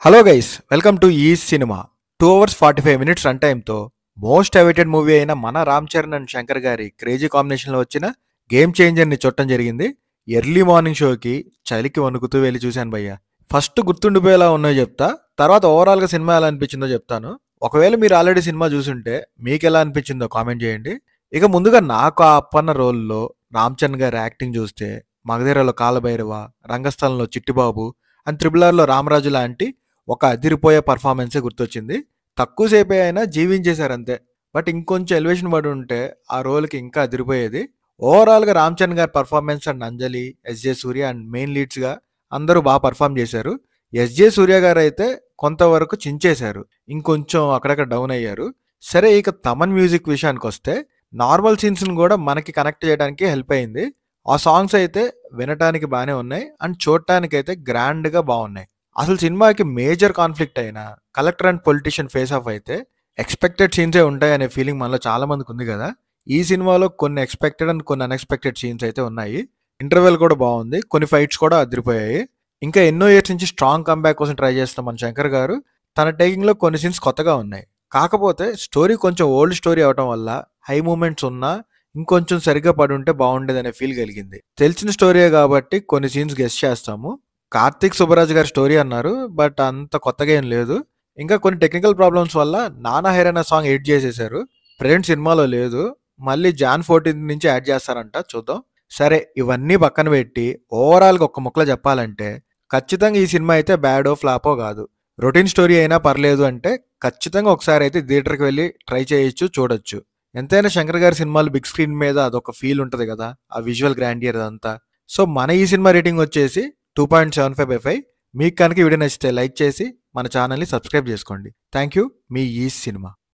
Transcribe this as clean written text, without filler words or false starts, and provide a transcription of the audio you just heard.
Hello guys, welcome to ఈ సినిమా. 2 hours 45 minutes run టైంతో మోస్ట్ అవైటెడ్ మూవీ అయిన మన రామ్ చరణ్ అండ్ శంకర్ గారి క్రేజీ కాంబినేషన్లో వచ్చిన గేమ్ చేంజర్ని చూడటం జరిగింది. ఎర్లీ మార్నింగ్ షోకి చలికి వణుకుతూ వెళ్ళి చూశాను భయ్య. ఫస్ట్ గుర్తుండిపోయేలా ఉన్నాయో చెప్తా, తర్వాత ఓవరాల్గా సినిమా ఎలా అనిపించిందో చెప్తాను. ఒకవేళ మీరు ఆల్రెడీ సినిమా చూసుంటే మీకు ఎలా అనిపించిందో కామెంట్ చేయండి. ఇక ముందుగా నాకు ఆ అప్పన్న రోల్లో రామ్ చరణ్ గారి యాక్టింగ్ చూస్తే మగధీరలో కాలభైరవ, రంగస్థలంలో చిట్టిబాబు అండ్ త్రిబుల్ ఆర్లో రామరాజు లాంటి ఒక అదిరిపోయే పర్ఫార్మెన్సే గుర్తొచ్చింది. తక్కువసేపే అయినా జీవించేశారు అంతే. బట్ ఇంకొంచెం ఎలివేషన్ పడి ఉంటే ఆ రోల్కి ఇంకా అదిరిపోయేది. ఓవరాల్గా రామ్ చరణ్ గారి performance and Anjali, SJ Surya and main లీడ్స్గా అందరూ బాగా పర్ఫామ్ చేశారు. ఎస్జే సూర్య గారు అయితే కొంతవరకు చించేశారు, ఇంకొంచెం అక్కడక్కడ డౌన్ అయ్యారు. సరే, ఇక తమన్ మ్యూజిక్ విషయానికి వస్తే నార్మల్ సీన్స్ని కూడా మనకి కనెక్ట్ చేయడానికి హెల్ప్ అయింది. ఆ సాంగ్స్ అయితే వినటానికి బాగానే ఉన్నాయి అండ్ చూడటానికి అయితే గ్రాండ్గా బాగున్నాయి. అసలు సినిమాకి మేజర్ కాన్ఫ్లిక్ట్ అయిన collector and politician face of అయితే ఎక్స్పెక్టెడ్ సీన్సే ఉంటాయనే ఫీలింగ్ మనలో చాలా మందికి ఉంది కదా. ఈ సినిమాలో కొన్ని ఎక్స్పెక్టెడ్ అండ్ కొన్ని అన్ఎక్స్పెక్టెడ్ సీన్స్ అయితే ఉన్నాయి. ఇంటర్వెల్ కూడా బాగుంది, కొన్ని ఫైట్స్ కూడా అదిరిపోయాయి. ఇంకా ఎన్నో ఇయర్స్ నుంచి స్ట్రాంగ్ కంబ్యాక్ కోసం ట్రై చేస్తున్న మన శంకర్ గారు తన టేకింగ్లో కొన్ని సీన్స్ కొత్తగా ఉన్నాయి. కాకపోతే స్టోరీ కొంచెం ఓల్డ్ స్టోరీ అవటం వల్ల హై మూమెంట్స్ ఉన్నా ఇంకొంచెం సరిగ్గా పడి ఉంటే బాగుండేదనే ఫీల్ కలిగింది. తెలిసిన స్టోరీయే కాబట్టి కొన్ని సీన్స్ గెస్ట్ చేస్తాము. కార్తీక్ సుబ్బరాజు గారి స్టోరీ అన్నారు, బట్ అంత కొత్తగా ఏం లేదు. ఇంకా కొన్ని టెక్నికల్ ప్రాబ్లమ్స్ వల్ల నానా హైరానా సాంగ్ ఎడిట్ చేసేశారు, ప్రెజెంట్ సినిమాలో లేదు. మళ్ళీ జాన్ 14 నుంచి యాడ్ చేస్తారంట, చూద్దాం. సరే, ఇవన్నీ పక్కన పెట్టి ఓవరాల్గా ఒక్క ముక్కలో చెప్పాలంటే ఖచ్చితంగా ఈ సినిమా అయితే బ్యాడో ఫ్లాపో కాదు. రొటీన్ స్టోరీ అయినా పర్లేదు అంటే ఖచ్చితంగా ఒకసారి అయితే థియేటర్కి వెళ్ళి ట్రై చేయొచ్చు, చూడొచ్చు. ఎంతైనా శంకర్ గారి సినిమాలు బిగ్ స్క్రీన్ మీద అదొక ఫీల్ ఉంటుంది కదా, ఆ విజువల్ గ్రాండియర్ అదంతా. సో మన ఈ సినిమా రేటింగ్ వచ్చేసి 2.75/5. మీకు కనుక వీడియో నచ్చితే లైక్ చేసి మన ఛానల్ని సబ్స్క్రైబ్ చేసుకోండి. Thank you. మీ ఈ సినిమా.